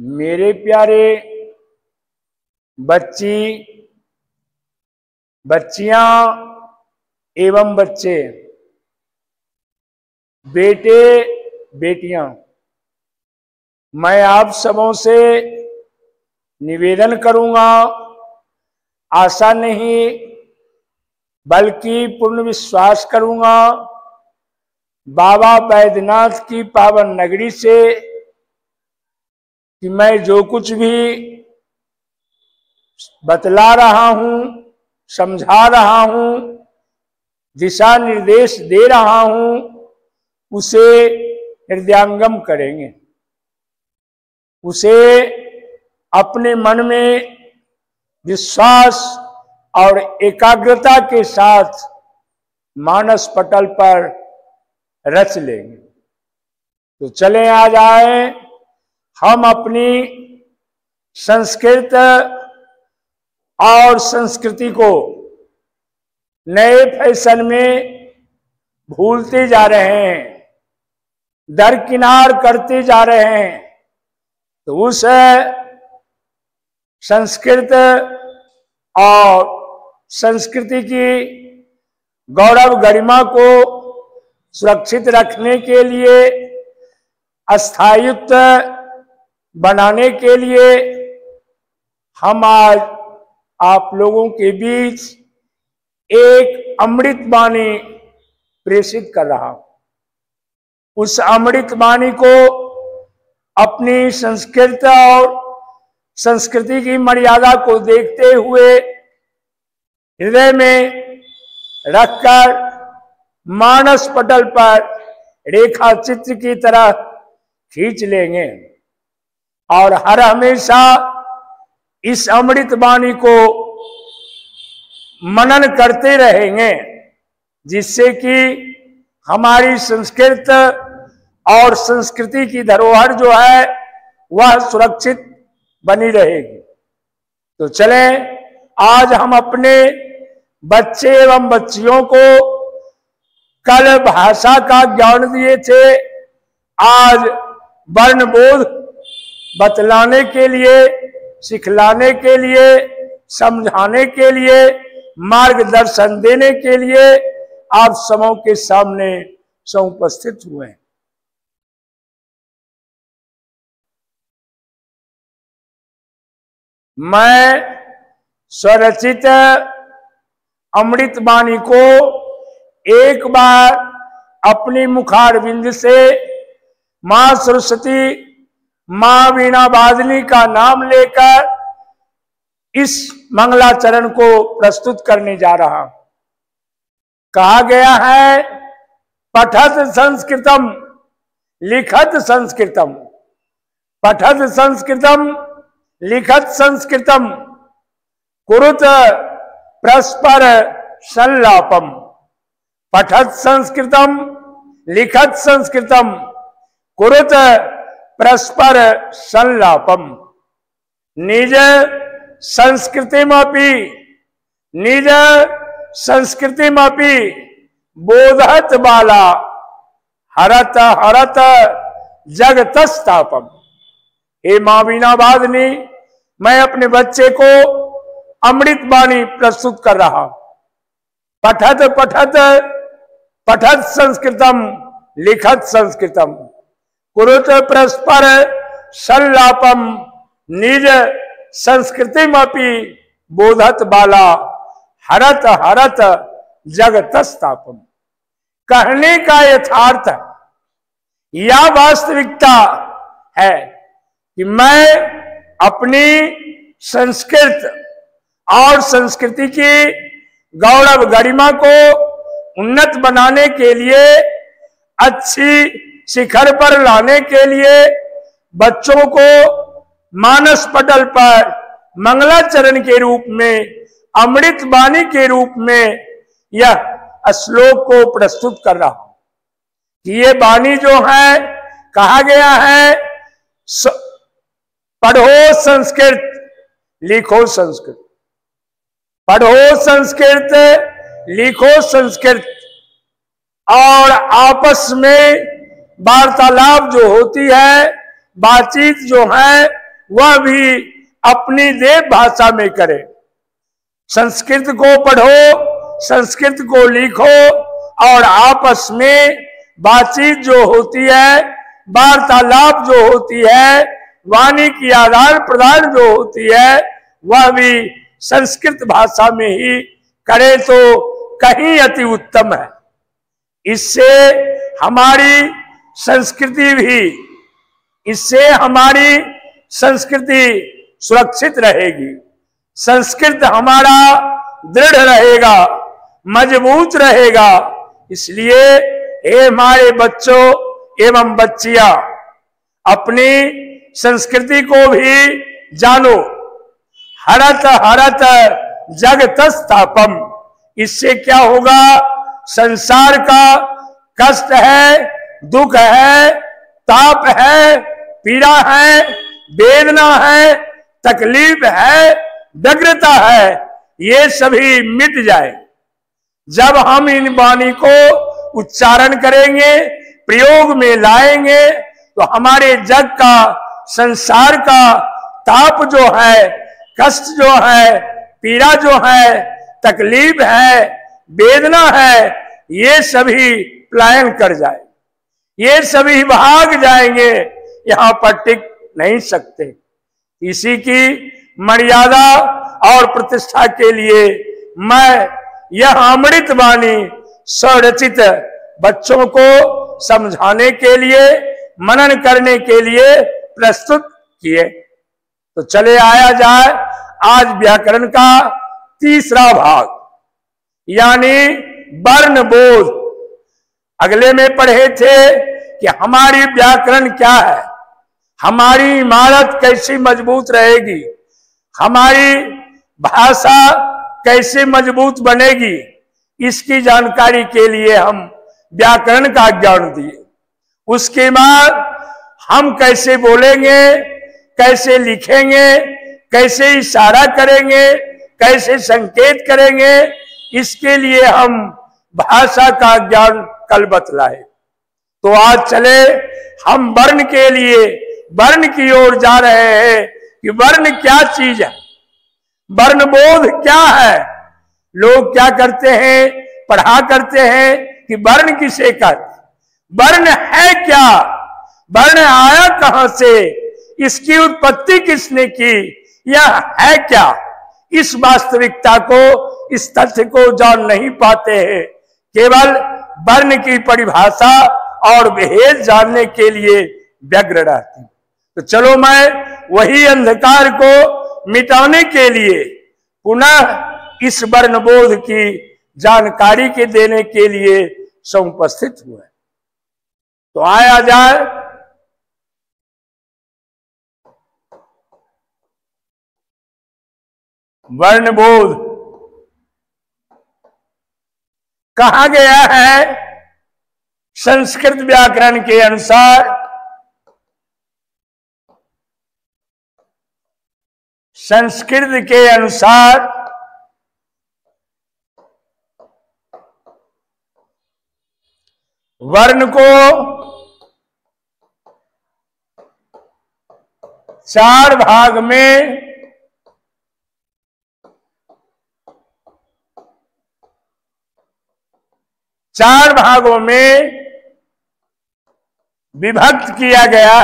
मेरे प्यारे बच्ची, बच्चियां एवं बच्चे, बेटे बेटियां, मैं आप सबों से निवेदन करूंगा, आशा नहीं बल्कि पूर्ण विश्वास करूंगा, बाबा बैद्यनाथ की पावन नगरी से कि मैं जो कुछ भी बतला रहा हूं, समझा रहा हूं, दिशा निर्देश दे रहा हूं, उसे हृदयंगम करेंगे, उसे अपने मन में विश्वास और एकाग्रता के साथ मानस पटल पर रच लेंगे। तो चलें आज आए हम अपनी संस्कृत और संस्कृति को नए फैशन में भूलते जा रहे हैं, दरकिनार करते जा रहे हैं। तो उस संस्कृत और संस्कृति की गौरव गरिमा को सुरक्षित रखने के लिए, स्थायित्व बनाने के लिए हम आज आप लोगों के बीच एक अमृत वाणी प्रेषित कर रहा हूं। उस अमृत वाणी को अपनी संस्कृत और संस्कृति की मर्यादा को देखते हुए हृदय में रखकर मानस पटल पर रेखा चित्र की तरह खींच लेंगे और हर हमेशा इस अमृत वाणी को मनन करते रहेंगे, जिससे कि हमारी संस्कृत और संस्कृति की धरोहर जो है वह सुरक्षित बनी रहेगी। तो चलें आज हम अपने बच्चे एवं बच्चियों को कल भाषा का ज्ञान दिए थे, आज वर्णबोध बतलाने के लिए, सिखलाने के लिए, समझाने के लिए, मार्गदर्शन देने के लिए आप सबों के सामने उपस्थित हुए हैं। मैं स्वरचित अमृत वाणी को एक बार अपनी मुखारविंद से मां सरस्वती, मां वीणा वादनी का नाम लेकर इस मंगलाचरण को प्रस्तुत करने जा रहा हूं। कहा गया है पठत संस्कृतम लिखत संस्कृतम, पठत संस्कृतम लिखत संस्कृतम कुरुत परस्पर संलापम, पठत संस्कृतम लिखत संस्कृतम कुरुत परस्पर संलापम, निज संस्कृतिमपि निज संस्कृतिमपि बोधत बाला हरत हरत जगतस्तापम। हे मां वीणा वादनी, मैं अपने बच्चे को अमृत वाणी प्रस्तुत कर रहा हूं। पठत पठत पठत संस्कृतम लिखत संस्कृतम कुरुत परस्पर संलापम, निज संस्कृतिमपि बोधत बाला हरत हरत जगतस्तापम। कहने का यथार्थ या वास्तविकता है कि मैं अपनी संस्कृत और संस्कृति की गौरव गरिमा को उन्नत बनाने के लिए, अच्छी शिखर पर लाने के लिए बच्चों को मानस पटल पर मंगलाचरण के रूप में, अमृत वाणी के रूप में यह श्लोक को प्रस्तुत कर रहा हूं। ये वाणी जो है, कहा गया है पढ़ो संस्कृत लिखो संस्कृत, पढ़ो संस्कृत लिखो संस्कृत। और आपस में वार्तालाप जो होती है, बातचीत जो है, वह भी अपनी देव भाषा में करे। संस्कृत को पढ़ो, संस्कृत को लिखो और आपस में बातचीत जो होती है, वार्तालाप जो होती है, वाणी की आदान प्रदान जो होती है, वह भी संस्कृत भाषा में ही करे तो कहीं अति उत्तम है। इससे हमारी संस्कृति भी, इससे हमारी संस्कृति सुरक्षित रहेगी, संस्कृत हमारा दृढ़ रहेगा, मजबूत रहेगा। इसलिए हे हमारे बच्चों एवं बच्चियां, अपनी संस्कृति को भी जानो। हरत हरत जगतस्थापम, इससे क्या होगा? संसार का कष्ट है, दुख है, ताप है, पीड़ा है, वेदना है, तकलीफ है, व्यग्रता है, ये सभी मिट जाए। जब हम इन वाणी को उच्चारण करेंगे, प्रयोग में लाएंगे, तो हमारे जग का, संसार का ताप जो है, कष्ट जो है, पीड़ा जो है, तकलीफ है, वेदना है, ये सभी पलायन कर जाए, ये सभी भाग जाएंगे, यहां पर टिक नहीं सकते। इसी की मर्यादा और प्रतिष्ठा के लिए मैं यह अमृत वाणी स्वरचित बच्चों को समझाने के लिए, मनन करने के लिए प्रस्तुत किए। तो चले आया जाए आज व्याकरण का तीसरा भाग, यानी वर्ण बोध। अगले में पढ़े थे कि हमारी व्याकरण क्या है, हमारी इमारत कैसी मजबूत रहेगी, हमारी भाषा कैसे मजबूत बनेगी, इसकी जानकारी के लिए हम व्याकरण का ज्ञान दिए। उसके बाद हम कैसे बोलेंगे, कैसे लिखेंगे, कैसे इशारा करेंगे, कैसे संकेत करेंगे, इसके लिए हम भाषा का ज्ञान कल बतलाए। तो आज चले हम वर्ण के लिए, वर्ण की ओर जा रहे हैं कि वर्ण क्या चीज है, वर्ण बोध क्या है। लोग क्या करते हैं, पढ़ा करते हैं कि वर्ण किसे कहते, वर्ण है क्या, वर्ण आया कहां से, इसकी उत्पत्ति किसने की, यह है क्या। इस वास्तविकता को, इस तथ्य को जान नहीं पाते हैं, केवल वर्ण की परिभाषा और भेद जानने के लिए व्यग्र रहते हैं। तो चलो मैं वही अंधकार को मिटाने के लिए पुनः इस वर्ण बोध की जानकारी के देने के लिए समुपस्थित हुए। तो आया जाए वर्ण बोध। कहा गया है संस्कृत व्याकरण के अनुसार, संस्कृत के अनुसार वर्ण को 4 भाग में चार भागों में विभक्त किया गया,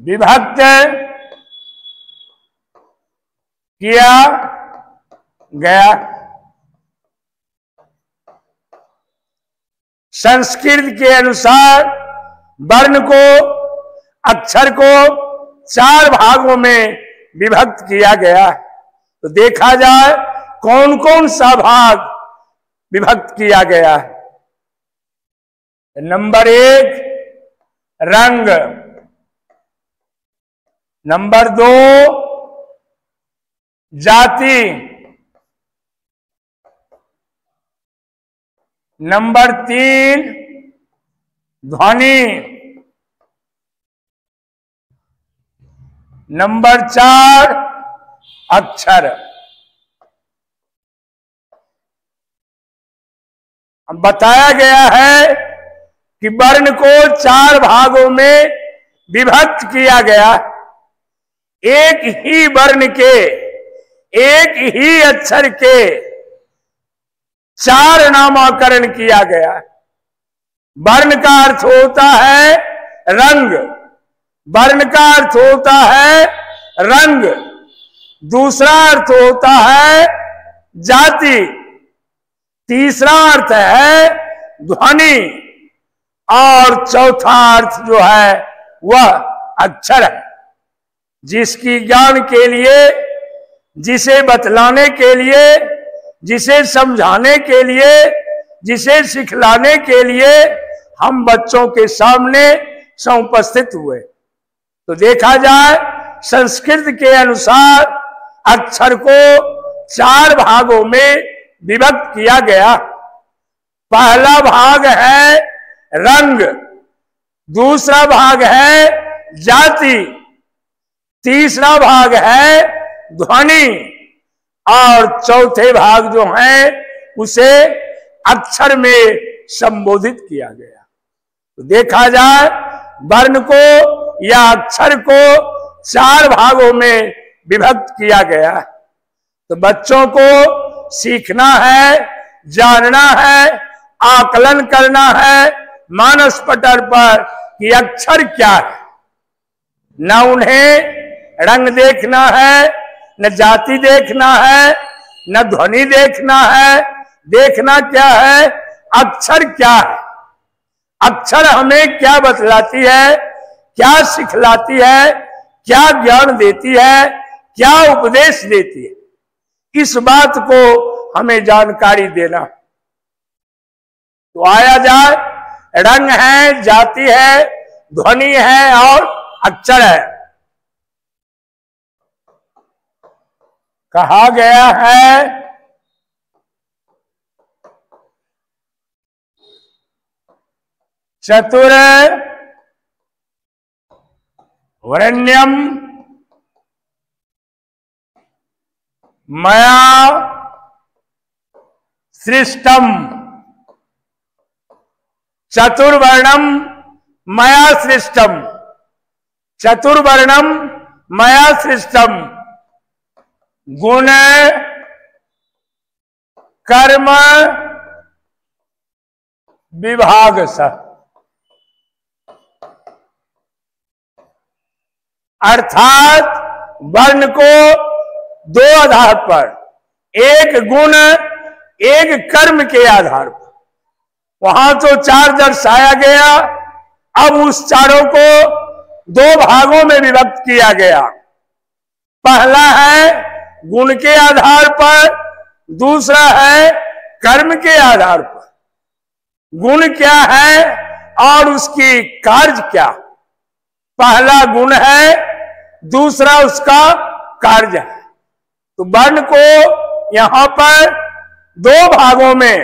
विभक्त किया गया। संस्कृत के अनुसार वर्ण को, अक्षर को 4 भागों में विभक्त किया गया। तो देखा जाए कौन कौन सा भाग विभक्त किया गया है। नंबर 1 रंग, नंबर 2 जाति, नंबर 3 ध्वनि, नंबर 4 अक्षर। बताया गया है कि वर्ण को 4 भागों में विभक्त किया गया। एक ही वर्ण के, एक ही अक्षर के 4 नामकरण किया गया। वर्ण का अर्थ होता है रंग, वर्ण का अर्थ होता है रंग, दूसरा अर्थ होता है जाति, तीसरा अर्थ है ध्वनि और चौथा अर्थ जो है वह अक्षर है। जिसकी ज्ञान के लिए, जिसे बतलाने के लिए, जिसे समझाने के लिए, जिसे सिखलाने के लिए हम बच्चों के सामने समुपस्थित हुए। तो देखा जाए संस्कृत के अनुसार अक्षर को 4 भागों में विभक्त किया गया। पहला भाग है रंग, दूसरा भाग है जाति, तीसरा भाग है ध्वनि और चौथे भाग जो है उसे अक्षर में संबोधित किया गया। तो देखा जाए वर्ण को या अक्षर को 4 भागों में विभक्त किया गया। तो बच्चों को सीखना है, जानना है, आकलन करना है मानस पटल पर कि अक्षर क्या है। न उन्हें रंग देखना है, न जाति देखना है, न ध्वनि देखना है। देखना क्या है, अक्षर क्या है, अक्षर हमें क्या बतलाती है, क्या सिखलाती है, क्या ज्ञान देती है, क्या उपदेश देती है। इस बात को हमें जानकारी देना। तो आया जाए, रंग है, जाति है, ध्वनि है और अक्षर है। कहा गया है चतुर वरेण्यम मया सृष्टम, चतुर्वर्णम मया सृष्टम, चतुर्वर्णम मया सृष्टम, गुण कर्म विभाग स। अर्थात वर्ण को 2 आधार पर, एक गुण एक कर्म के आधार पर, वहां तो 4 दर्शाया गया। अब उस चारों को 2 भागों में विभक्त किया गया। पहला है गुण के आधार पर, दूसरा है कर्म के आधार पर। गुण क्या है और उसकी कार्य क्या। पहला गुण है, दूसरा उसका कार्य है। तो वर्ण को यहां पर 2 भागों में,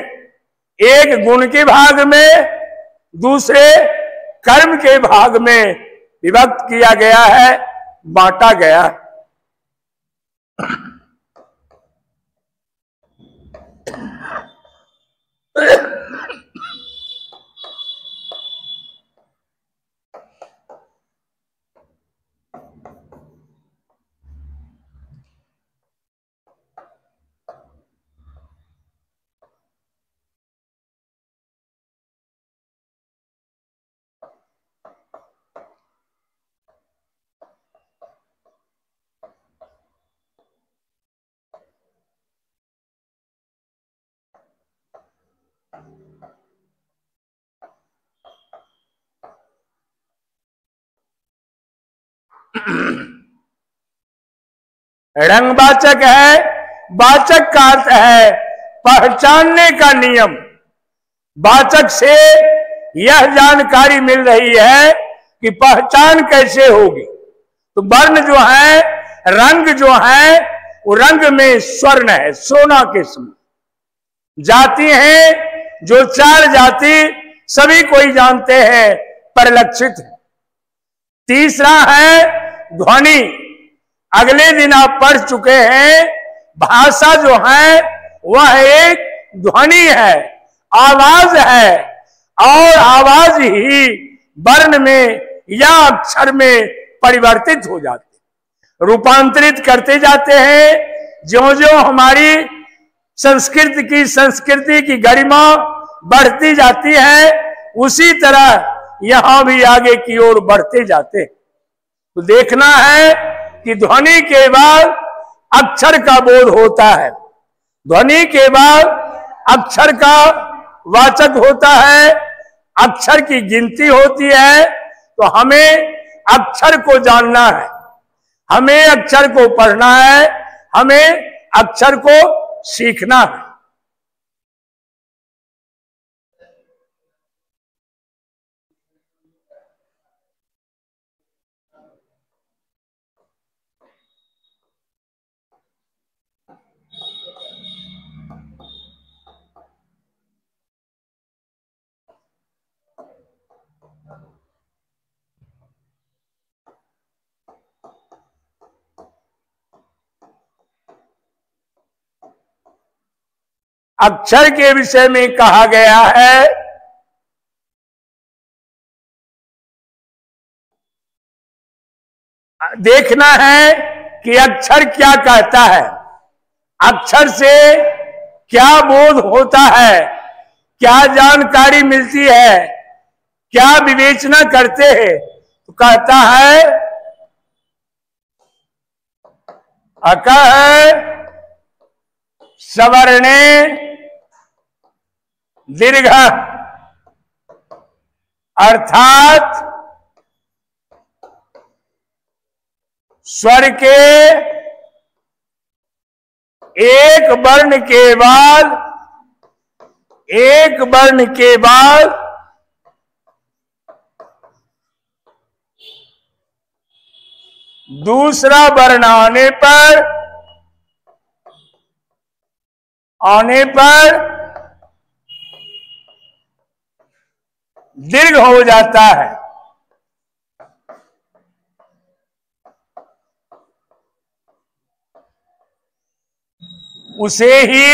एक गुण के भाग में, दूसरे कर्म के भाग में विभक्त किया गया है, बांटा गया है। रंगवाचक है, वाचक का अर्थ है पहचानने का नियम। वाचक से यह जानकारी मिल रही है कि पहचान कैसे होगी। तो वर्ण जो है, रंग जो है, वो रंग में स्वर्ण है, सोना के समान। जाति है जो 4 जाति सभी कोई जानते हैं, परिलक्षित है। तीसरा है ध्वनि, अगले दिन आप पढ़ चुके हैं। भाषा जो है वह एक ध्वनि है, आवाज है, और आवाज ही वर्ण में या अक्षर में परिवर्तित हो जाते, रूपांतरित करते जाते हैं। ज्यों ज्यों हमारी संस्कृति की गरिमा बढ़ती जाती है, उसी तरह यहां भी आगे की ओर बढ़ते जाते हैं। तो देखना है कि ध्वनि के बाद अक्षर का बोध होता है, ध्वनि के बाद अक्षर का वाचक होता है, अक्षर की गिनती होती है। तो हमें अक्षर को जानना है, हमें अक्षर को पढ़ना है, हमें अक्षर को सीखना है। अक्षर के विषय में कहा गया है, देखना है कि अक्षर क्या कहता है, अक्षर से क्या बोध होता है, क्या जानकारी मिलती है, क्या विवेचना करते हैं। तो कहता है अकः सवर्णे दीर्घ, अर्थात स्वर के एक वर्ण के बाद दूसरा वर्ण आने पर दीर्घ हो जाता है। उसे ही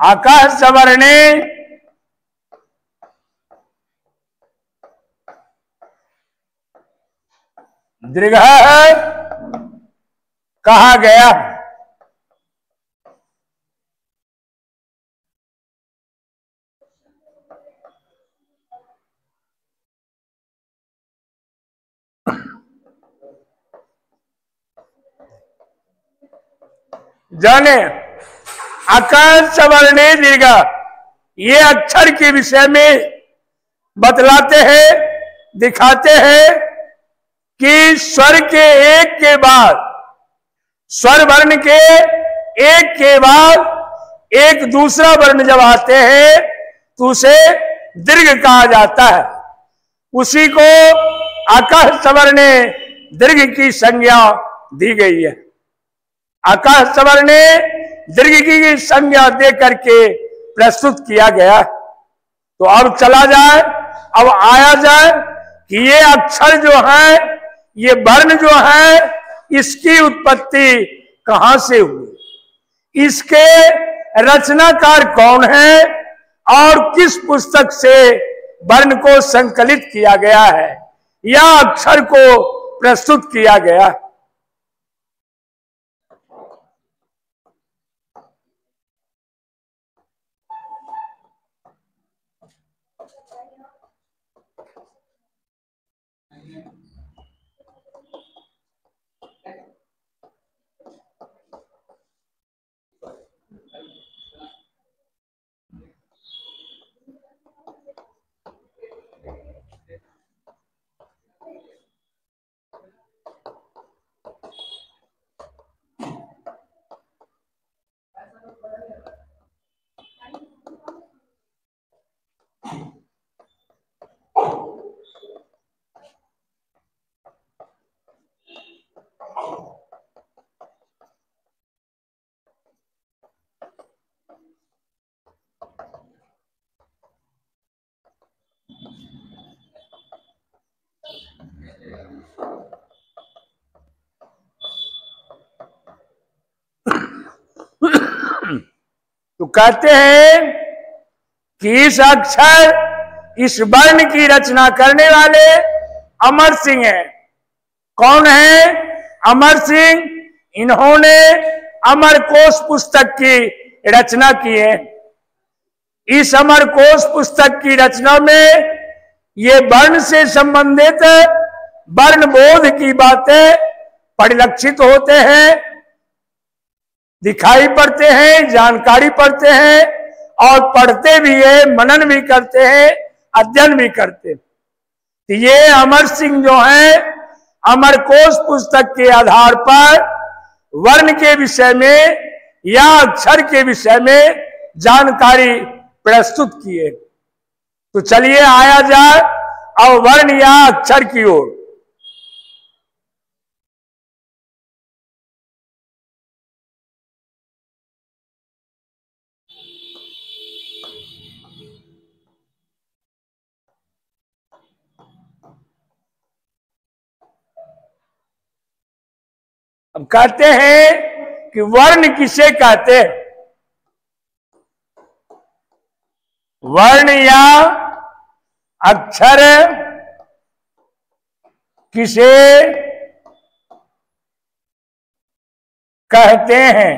अकः सवर्णे दीर्घ कहा गया। जाने अकः सवर्णे दीर्घ, ये अक्षर के विषय में बतलाते हैं, दिखाते हैं कि स्वर के एक के बाद, स्वर वर्ण के एक के बाद एक दूसरा वर्ण जब आते हैं तो उसे दीर्घ कहा जाता है। उसी को अकः सवर्णे दीर्घ की संज्ञा दी गई है। अकः सवर्णे दीर्घ की संज्ञा दे करके प्रस्तुत किया गया। तो अब चला जाए, अब आया जाए कि ये अक्षर जो है, ये वर्ण जो है, इसकी उत्पत्ति कहां से हुई, इसके रचनाकार कौन है और किस पुस्तक से वर्ण को संकलित किया गया है या अक्षर को प्रस्तुत किया गया। तो कहते हैं कि इस अक्षर इस वर्ण की रचना करने वाले अमर सिंह हैं। कौन है अमर सिंह? इन्होंने अमरकोश पुस्तक की रचना की है। इस अमरकोश पुस्तक की रचना में ये वर्ण से संबंधित वर्ण बोध की बातें परिलक्षित होते हैं, दिखाई पड़ते हैं, जानकारी पड़ते हैं और पढ़ते भी है, मनन भी करते हैं, अध्ययन भी करते हैं। तो ये अमर सिंह जो है अमरकोश पुस्तक के आधार पर वर्ण के विषय में या अक्षर के विषय में जानकारी प्रस्तुत किए। तो चलिए आया जाए अब वर्ण या अक्षर की ओर। अब कहते हैं कि वर्ण किसे कहते हैं? वर्ण या अक्षर किसे कहते हैं?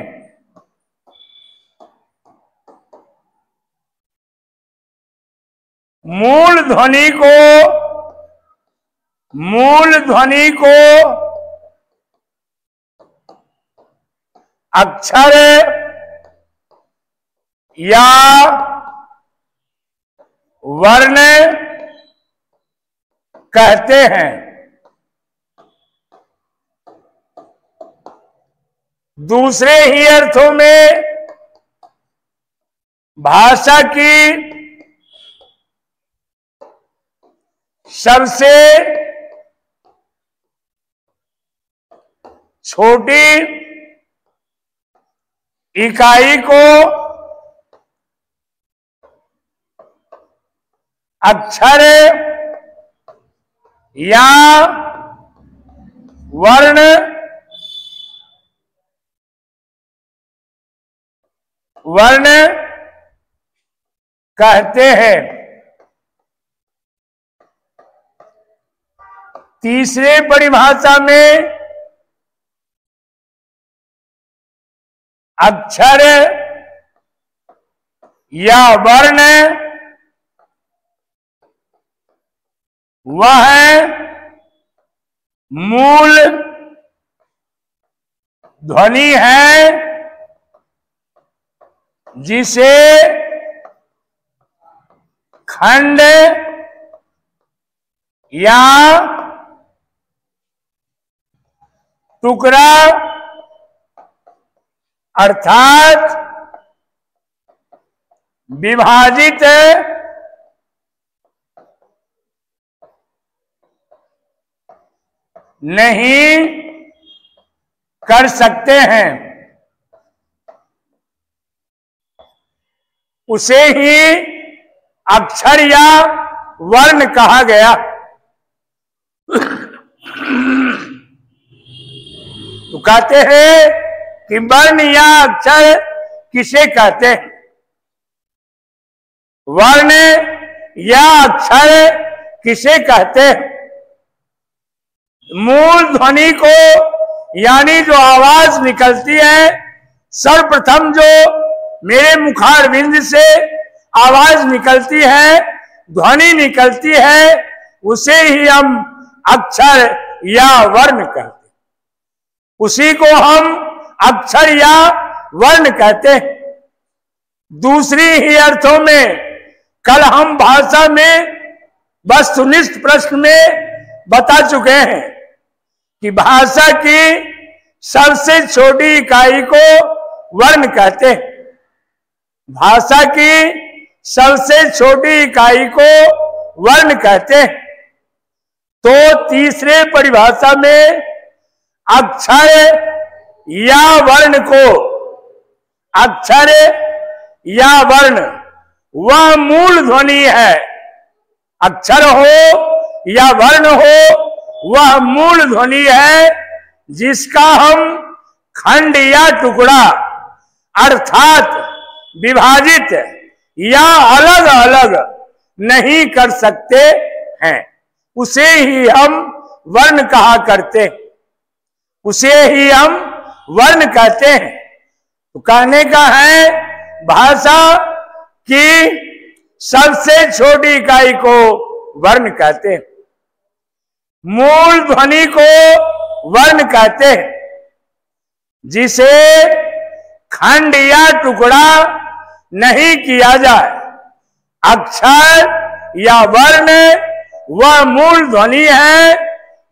मूल ध्वनि को अक्षर या वर्ण कहते हैं। दूसरे ही अर्थों में भाषा की सबसे छोटी इकाई को अक्षर या वर्ण कहते हैं। तीसरे परिभाषा में अक्षर या वर्ण वह मूल ध्वनि है जिसे खंड या टुकड़ा अर्थात विभाजित नहीं कर सकते हैं, उसे ही अक्षर या वर्ण कहा गया। तो कहते हैं कि वर्ण या अक्षर किसे कहते हैं? वर्ण या अक्षर किसे कहते हैं? मूल ध्वनि को यानी जो आवाज निकलती है, सर्वप्रथम जो मेरे मुखारविंद से आवाज निकलती है, ध्वनि निकलती है, उसे ही हम अक्षर या वर्ण कहते हैं। उसी को हम अक्षर या वर्ण कहते हैं। दूसरी ही अर्थों में कल हम भाषा में वस्तुनिष्ठ प्रश्न में बता चुके हैं कि भाषा की सबसे छोटी इकाई को वर्ण कहते हैं। भाषा की सबसे छोटी इकाई को वर्ण कहते हैं। तो तीसरे परिभाषा में अक्षर या वर्ण को, अक्षर या वर्ण वह मूल ध्वनि है। अक्षर हो या वर्ण हो वह मूल ध्वनि है जिसका हम खंड या टुकड़ा अर्थात विभाजित या अलग अलग नहीं कर सकते हैं, उसे ही हम वर्ण कहा करते हैं, उसे ही हम वर्ण कहते हैं। तो कहने का है भाषा की सबसे छोटी इकाई को वर्ण कहते हैं, मूल ध्वनि को वर्ण कहते हैं, जिसे खंड या टुकड़ा नहीं किया जाए। अक्षर या वर्ण वह मूल ध्वनि है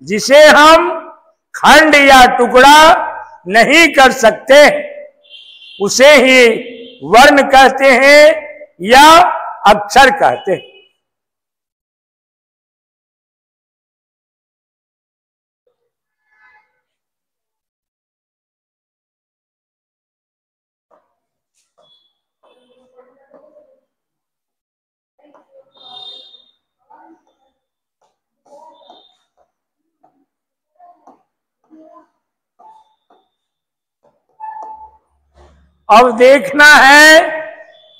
जिसे हम खंड या टुकड़ा नहीं कर सकते, उसे ही वर्ण कहते हैं या अक्षर कहते हैं। अब देखना है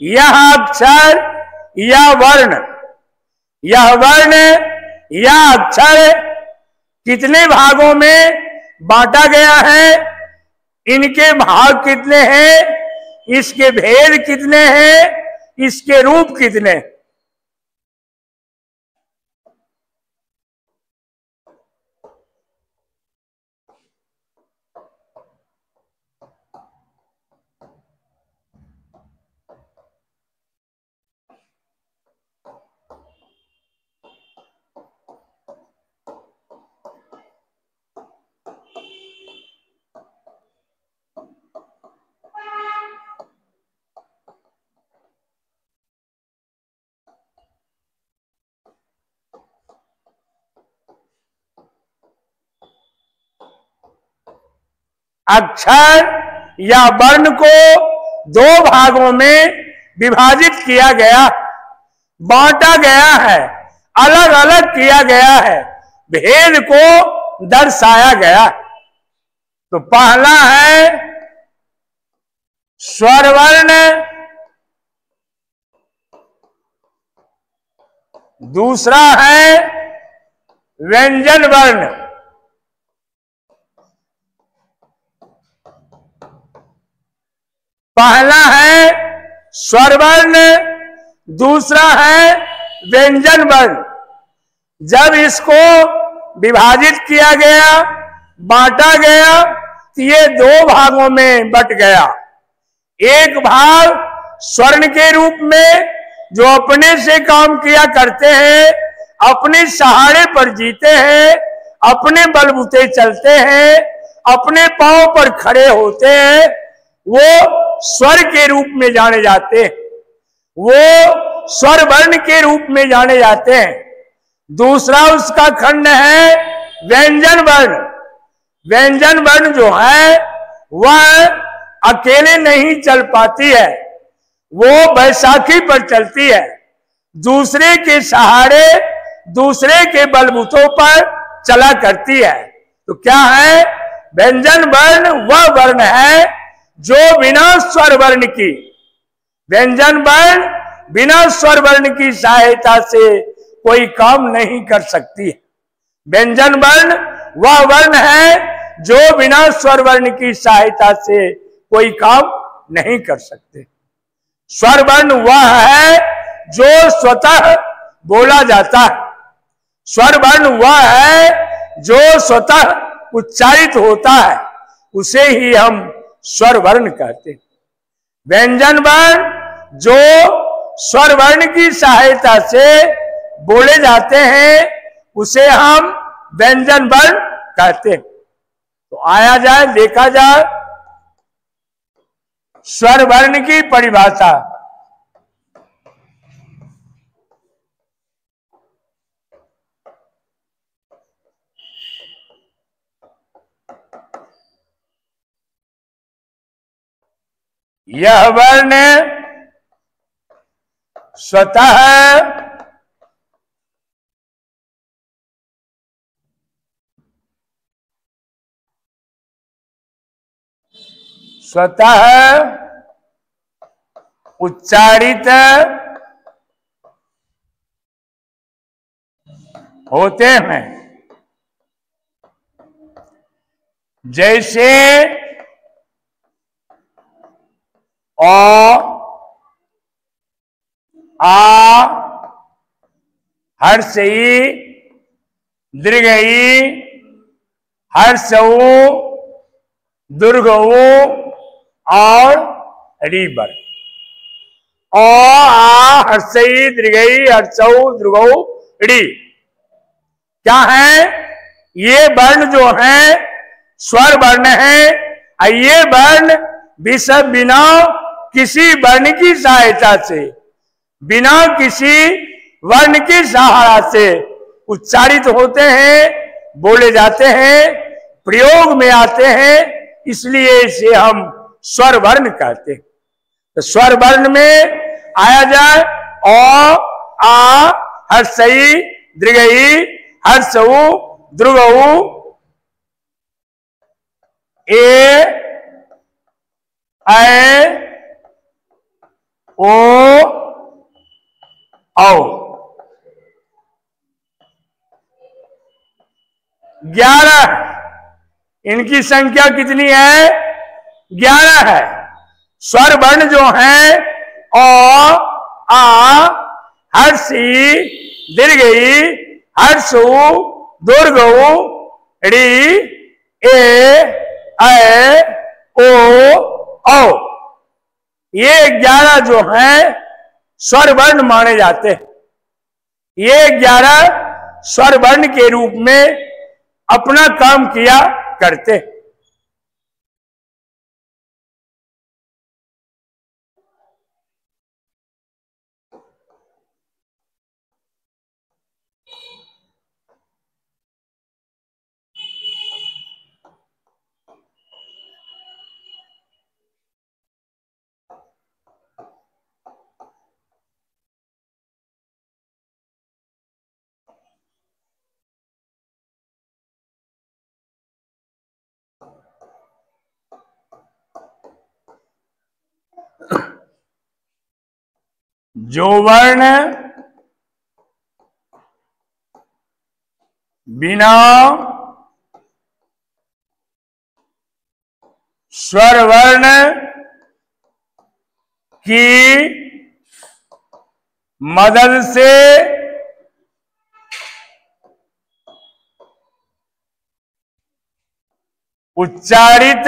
यह अक्षर या वर्ण, यह वर्ण या अक्षर कितने भागों में बांटा गया है, इनके भाग कितने हैं, इसके भेद कितने हैं, इसके रूप कितने हैं। अक्षर या वर्ण को दो भागों में विभाजित किया गया, बांटा गया है, अलग अलग किया गया है, भेद को दर्शाया गया। तो पहला है स्वर वर्ण, दूसरा है व्यंजन वर्ण। पहला है स्वर वर्ण, दूसरा है व्यंजन वर्ण। जब इसको विभाजित किया गया, बांटा गया, तो ये दो भागों में बट गया। एक भाग स्वर्ण के रूप में जो अपने से काम किया करते हैं, अपने सहारे पर जीते हैं, अपने बलबूते चलते हैं, अपने पांव पर खड़े होते हैं, वो स्वर के रूप में जाने जाते हैं, वो स्वर वर्ण के रूप में जाने जाते हैं। दूसरा उसका खंड है व्यंजन वर्ण। व्यंजन वर्ण जो है वह अकेले नहीं चल पाती है, वो बैसाखी पर चलती है, दूसरे के सहारे, दूसरे के बलबूतों पर चला करती है। तो क्या है, व्यंजन वर्ण वह वर्ण है जो बिना स्वर वर्ण की, व्यंजन वर्ण बिना स्वर वर्ण की सहायता से कोई काम नहीं कर सकती है। व्यंजन वर्ण वह वर्ण है जो बिना स्वर वर्ण की सहायता से कोई काम नहीं कर सकते। स्वर वर्ण वह है जो स्वतः बोला जाता है, स्वर वर्ण वह है जो स्वतः उच्चारित होता है, उसे ही हम स्वर वर्ण कहते हैं। व्यंजन वर्ण जो स्वर वर्ण की सहायता से बोले जाते हैं, उसे हम व्यंजन वर्ण कहते हैं। तो आया जाए, देखा जाए स्वर वर्ण की परिभाषा। यह वर्ण स्वतः उच्चारित होते हैं। जैसे अ, आ, हर्षई, दीर्घई, हर्षऊ, दुर्गऊ और रीबर। अ, आ, हर्षई, दीर्घई, हर्षऊ, दुर्गऊ, री क्या है? ये वर्ण जो है स्वर वर्ण है। ये वर्ण बिना किसी वर्ण की सहायता से, बिना किसी वर्ण की सहारा से उच्चारित होते हैं, बोले जाते हैं, प्रयोग में आते हैं, इसलिए इसे हम स्वर वर्ण कहते हैं। तो स्वर वर्ण में आया जाए अ, आ, हर्षई, दीर्घई, हर्षऊ, द्रुगऊ, ए, ओ, औ। 11 इनकी संख्या कितनी है? 11 है। स्वर वर्ण जो है अ, आ, हर्षी, दीर्घई, हर्षु, दुर्गऊ, री, ए, ओ, औ। ये 11 जो है स्वर वर्ण माने जाते हैं। ये 11 स्वर वर्ण के रूप में अपना काम किया करते हैं। जो वर्ण बिना स्वर वर्ण की मदद से उच्चारित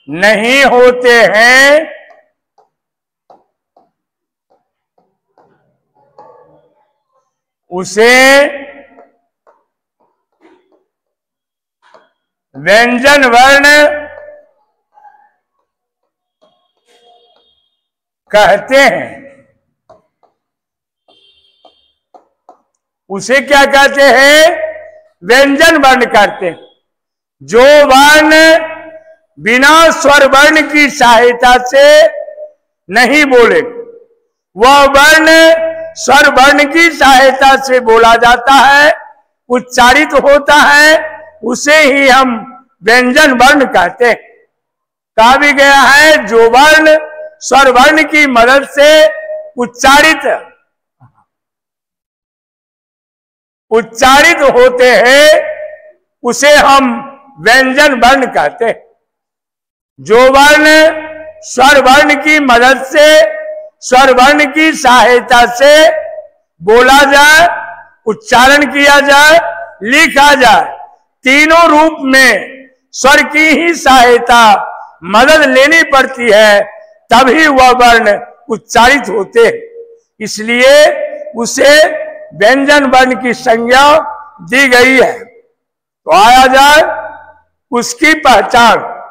नहीं होते हैं, उसे व्यंजन वर्ण कहते हैं। उसे क्या कहते हैं? व्यंजन वर्ण कहते हैं। जो वर्ण बिना स्वर वर्ण की सहायता से नहीं बोले, वह वर्ण स्वर वर्ण की सहायता से बोला जाता है, उच्चारित होता है, उसे ही हम व्यंजन वर्ण कहते हैं। कहा भी गया है जो वर्ण स्वर वर्ण की मदद से उच्चारित होते हैं, उसे हम व्यंजन वर्ण कहते हैं। जो वर्ण स्वर वर्ण की मदद से, स्वर वर्ण की सहायता से बोला जाए, उच्चारण किया जाए, लिखा जाए, तीनों रूप में स्वर की ही सहायता, मदद लेनी पड़ती है, तभी वह वर्ण उच्चारित होते हैं। इसलिए उसे व्यंजन वर्ण की संज्ञा दी गई है। तो आया जाए उसकी पहचान।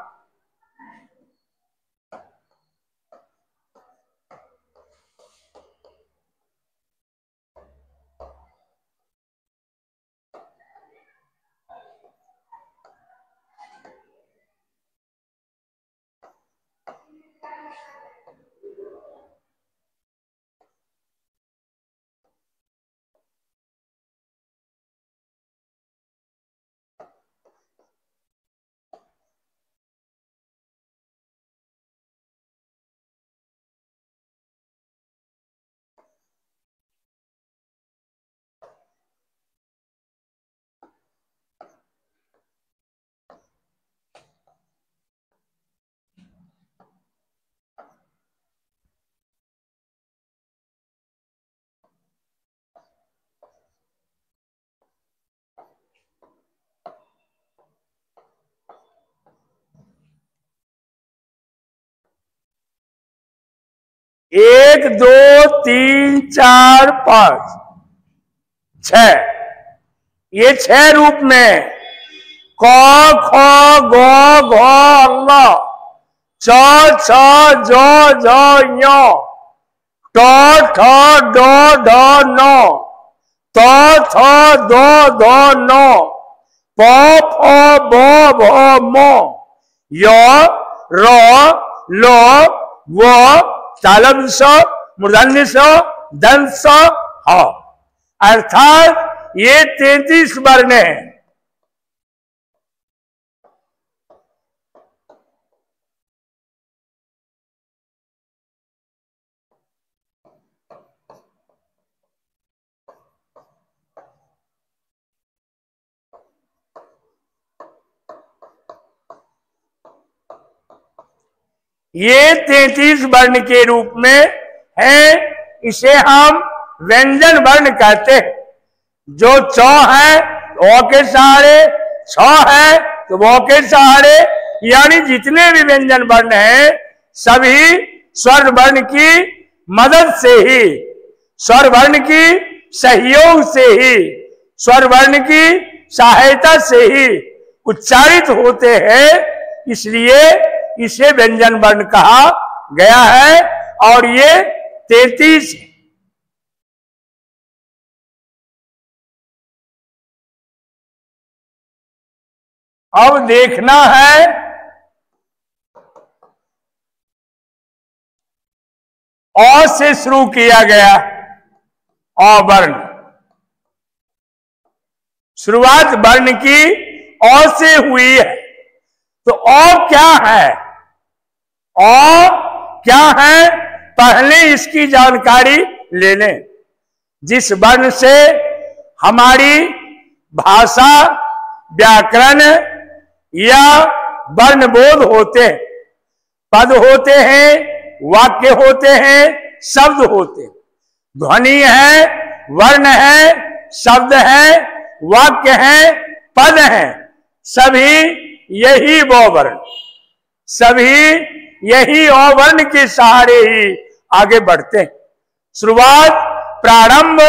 1 2 3 4 5 6, ये 6 रूप में क ख ग घ अ, च छ ज झ ञ, ट ठ ड ढ न, त थ द ध न, प फ ब भ म, य र ल व, तालव्य स, मूर्धन्य स, दंत स, ह। अर्थात ये 33 वर्ण हैं। ये 33 वर्ण के रूप में है, इसे हम व्यंजन वर्ण कहते हैं। जो च है ओ के सहारे, छ है तो वो के सहारे, यानी जितने भी व्यंजन वर्ण हैं सभी स्वर वर्ण की मदद से ही, स्वर वर्ण की सहयोग से ही, स्वर वर्ण की सहायता से ही उच्चारित होते हैं, इसलिए इसे व्यंजन वर्ण कहा गया है। और ये 33 है। अब देखना है अ से शुरू किया गया अ वर्ण, शुरुआत वर्ण की अ से हुई है। तो अ क्या है? अ क्या है, पहले इसकी जानकारी ले लें। जिस वर्ण से हमारी भाषा, व्याकरण या वर्णबोध होते हैं, पद होते हैं, वाक्य होते हैं, शब्द होते हैं। ध्वनि है, वर्ण है, शब्द है, वाक्य है, पद है, सभी यही वो वर्ण, सभी यही अ वर्ण के सहारे ही आगे बढ़ते हैं। शुरुआत, प्रारंभ,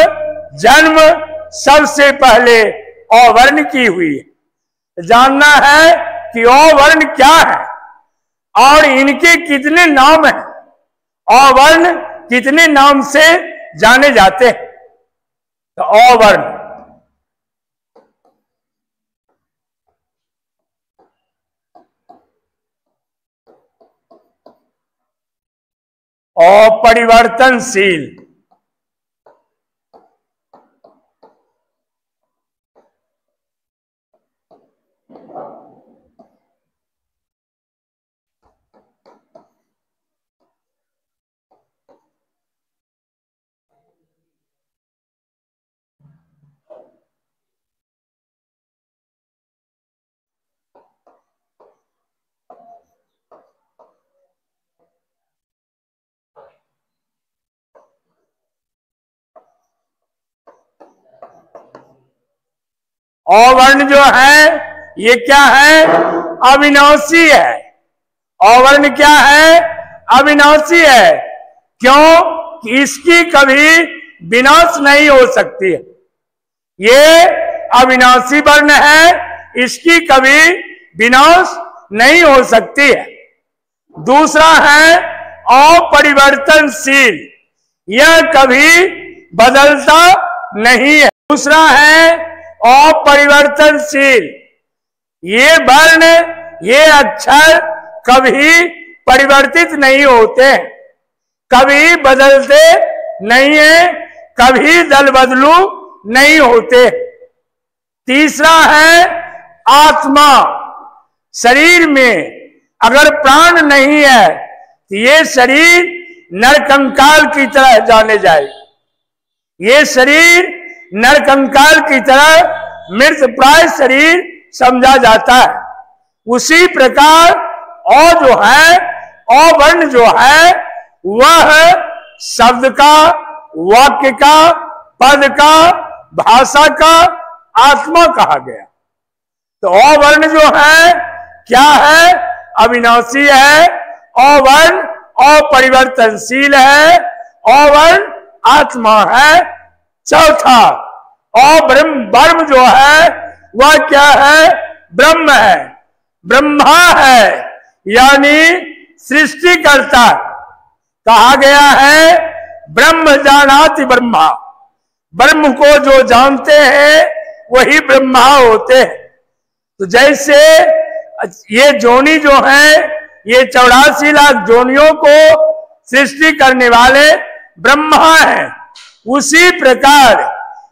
जन्म सबसे पहले अ वर्ण की हुई है। जानना है कि अ वर्ण क्या है और इनके कितने नाम हैं, अ वर्ण कितने नाम से जाने जाते हैं। तो अ वर्ण, अपरिवर्तनशील, अ वर्ण जो है ये क्या है? अविनाशी है। अ वर्ण क्या है? अविनाशी है। क्यों? कि इसकी कभी विनाश नहीं हो सकती है। ये अविनाशी वर्ण है, इसकी कभी विनाश नहीं हो सकती है। दूसरा है अपरिवर्तनशील, यह कभी बदलता नहीं है। दूसरा है अपरिवर्तनशील, ये वर्ण, ये अक्षर कभी परिवर्तित नहीं होते, कभी बदलते नहीं है, कभी दल बदलू नहीं होते। तीसरा है आत्मा, शरीर में अगर प्राण नहीं है तो ये शरीर नरकंकाल की तरह जाने जाए, ये शरीर नरकंकाल की तरह मृत प्राय शरीर समझा जाता है। उसी प्रकार अ जो है, अ वर्ण जो है, वह शब्द का, वाक्य का, पद का, भाषा का आत्मा कहा गया। तो अ वर्ण जो है क्या है? अविनाशी है। अ वर्ण अपरिवर्तनशील है, अवर्ण आत्मा है। चौथा, ब्रह्म जो है वह क्या है? ब्रह्म है, ब्रह्मा है, यानी सृष्टिकर्ता। कहा गया है ब्रह्म जानाति ब्रह्मा, ब्रह्म को जो जानते हैं वही ब्रह्मा होते हैं। तो जैसे ये जोनी जो है, ये 84 लाख जोनियों को सृष्टि करने वाले ब्रह्मा हैं, उसी प्रकार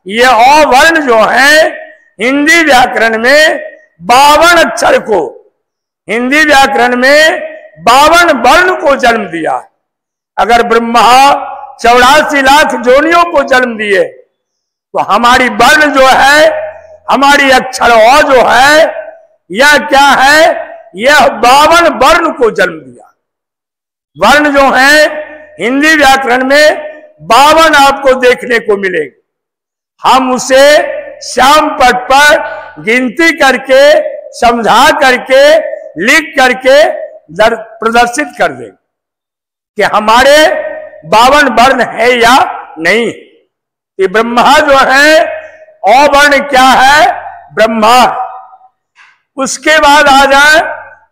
ये अवर्ण जो है हिंदी व्याकरण में 52 अक्षर को, हिंदी व्याकरण में 52 वर्ण को जन्म दिया। अगर ब्रह्मा 84 लाख जोनियों को जन्म दिए तो हमारी वर्ण जो है, हमारी अक्षर अ जो है, यह क्या है? यह 52 वर्ण को जन्म दिया। वर्ण जो है हिंदी व्याकरण में 52 आपको देखने को मिलेंगे। हम उसे श्याम पट पर गिनती करके, समझा करके, लिख करके प्रदर्शित कर देंगे कि हमारे 52 वर्ण है या नहीं। ये ब्रह्मा जो है, अवर्ण क्या है? ब्रह्मा। उसके बाद आ जाए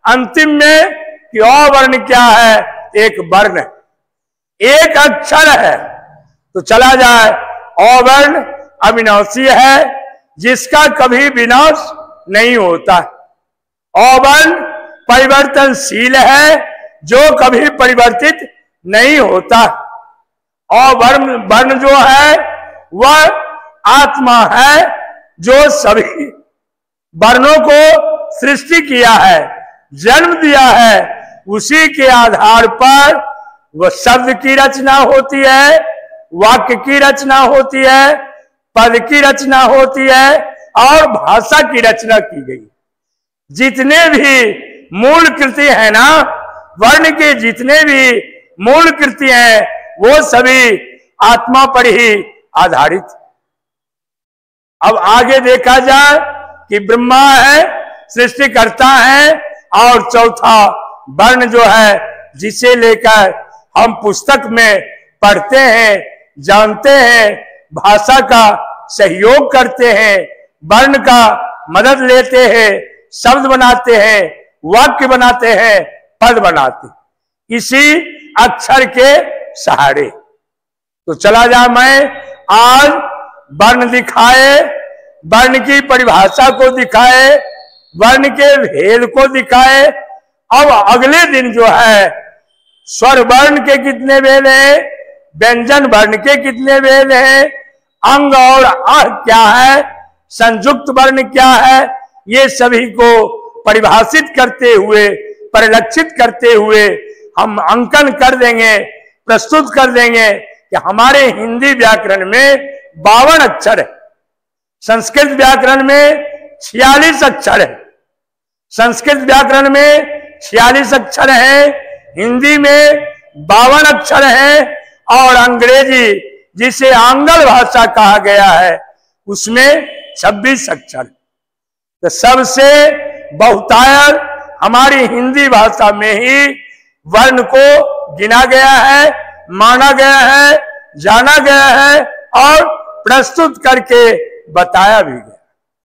अंतिम में कि अवर्ण क्या है? एक वर्ण, एक अक्षर है। तो चला जाए, अवर्ण अविनाशी है, जिसका कभी विनाश नहीं होता। अवर्ण परिवर्तनशील है, जो कभी परिवर्तित नहीं होता। वर्ण जो है वह आत्मा है, जो सभी वर्णों को सृष्टि किया है, जन्म दिया है। उसी के आधार पर वह शब्द की रचना होती है, वाक्य की रचना होती है, पद की रचना होती है और भाषा की रचना की गई। जितने भी मूल कृति है ना, वर्ण के जितने भी मूल कृति हैं, वो सभी आत्मा पर ही आधारित। अब आगे देखा जाए कि ब्रह्मा है, सृष्टिकर्ता है, और चौथा वर्ण जो है, जिसे लेकर हम पुस्तक में पढ़ते हैं, जानते हैं, भाषा का सहयोग करते हैं, वर्ण का मदद लेते हैं, शब्द बनाते हैं, वाक्य बनाते हैं, पद बनाते हैं, इसी अक्षर के सहारे। तो चला जा, मैं आज वर्ण दिखाए, वर्ण की परिभाषा को दिखाए, वर्ण के भेद को दिखाए। अब अगले दिन जो है स्वर वर्ण के कितने भेद हैं, व्यंजन वर्ण के कितने भेद हैं, अंग और आह क्या है, संयुक्त वर्ण क्या है, ये सभी को परिभाषित करते हुए, परिलक्षित करते हुए हम अंकन कर देंगे, प्रस्तुत कर देंगे कि हमारे हिंदी व्याकरण में 52 अक्षर है, संस्कृत व्याकरण में 46 अक्षर है। संस्कृत व्याकरण में 46 अक्षर है, हिंदी में 52 अक्षर है, और अंग्रेजी जिसे आंग्ल भाषा कहा गया है उसमें 26 अक्षर। तो सबसे बहुतायत हमारी हिंदी भाषा में ही वर्ण को गिना गया है, माना गया है, जाना गया है और प्रस्तुत करके बताया भी गया।